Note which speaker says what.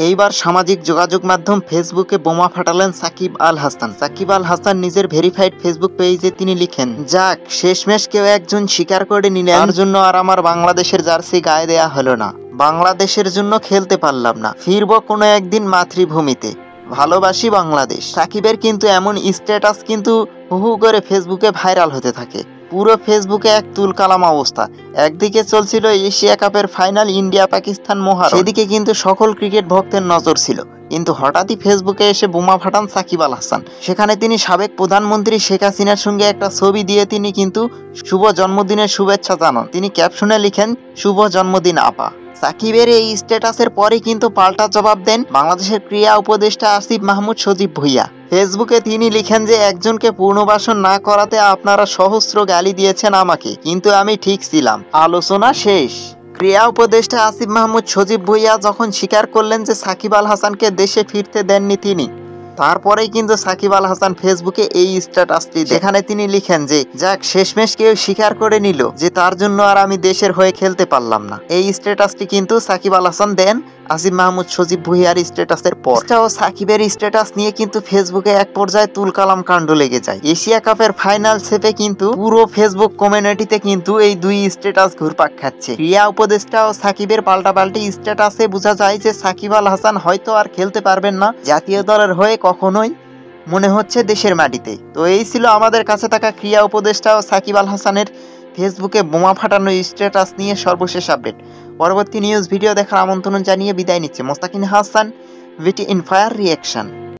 Speaker 1: এইবার সামাজিক যোগাযোগ মাধ্যম ফেসবুকে বোমা ফাটালেন সাকিব আল হাসান। সাকিব আল হাসান নিজের ভেরিফাইড ফেসবুক পেজে তিনি লিখেন, যাক শেষমেশ কেউ একজন স্বীকার করে নিলেন, তার জন্য আর আমার বাংলাদেশের জার্সি গায়ে দেয়া হলো না, বাংলাদেশের জন্য খেলতে পারলাম না, ফিরবো কোনো একদিন মাতৃভূমিতে, ভালোবাসি বাংলাদেশ। সাকিবের কিন্তু এমন স্ট্যাটাস কিন্তু হু করে ফেসবুকে ভাইরাল হতে থাকে। পুরো ফেসবুকে এক তুলকালাম অবস্থা। একদিকে চলছিল এশিয়া কাপের ফাইনাল ইন্ডিয়া পাকিস্তান মহারণ, সেদিকে কিন্তু সকল ক্রিকেট ভক্তের নজর ছিল। কিন্তু হঠাৎই ফেসবুকে এসে বোমা ফাটান সাকিব আল হাসান। সেখানে তিনি সাবেক প্রধানমন্ত্রী শেখ হাসিনার সঙ্গে একটা ছবি দিয়ে তিনি কিন্তু শুভ জন্মদিনের শুভেচ্ছা জানান। তিনি ক্যাপশনে লিখেন, শুভ জন্মদিন আপা। সাকিবের এই স্ট্যাটাসের পরে কিন্তু পাল্টা জবাব দেন বাংলাদেশের ক্রীড়া উপদেষ্টা আসিফ মাহমুদ সজীব ভুঁইয়া। ফেসবুকে তিনি লিখেন যে একজনকে পূর্ণবাসন না করাতে আপনারা সহস্র গালি দিয়েছেন আমাকে, কিন্তু আমি ঠিক ছিলাম। আলোচনা শেষ। ক্রীড়া উপদেষ্টা আসিফ মাহমুদ সজীব ভুঁইয়া যখন স্বীকার করলেন যে সাকিব আল হাসানকে দেশে ফিরতে দেননি তিনি, তারপরেই কিন্তু সাকিব আল হাসান ফেসবুকে এই স্ট্যাটাসটি, যেখানে তিনি লিখেন যে যাক শেষমেশ কেউ স্বীকার করে নিল যে তার জন্য আর আমি দেশের হয়ে খেলতে পারলাম না। এই স্ট্যাটাসটি কিন্তু সাকিব আল হাসান দেন আসিফ মাহমুদ সজীব ভুঁইয়ার স্ট্যাটাসের পর। ও সাকিবের স্ট্যাটাস নিয়ে কিন্তু ফেসবুকে এক পর্যায়ে তুলকালাম কাণ্ড লেগে যায়। এশিয়া কাপের ফাইনাল সেপে কিন্তু পুরো ফেসবুক কমিউনিটিতে কিন্তু এই দুই স্ট্যাটাস ঘুরপাক খাচ্ছে। ক্রীড়া উপদেষ্টা ও সাকিবের পাল্টাপাল্টি স্ট্যাটাসে বোঝা যায় যে সাকিব আল হাসান হয়তো আর খেলতে পারবেন না জাতীয় দলের হয়ে কখনোই, মনে হচ্ছে দেশের মাটিতে। তো এই ছিল আমাদের কাছে থাকা ক্রীড়া উপদেষ্টা ও সাকিব আল হাসানের ফেসবুকে বোমা ফাটানো স্ট্যাটাস নিয়ে সর্বশেষ আপডেট। পরবর্তী নিউজ ভিডিও দেখার আমন্ত্রণ জানিয়ে বিদায় নিচ্ছে মোস্তাকিন হাসান, ভিটি ইনফায়ার রিয়াকশন।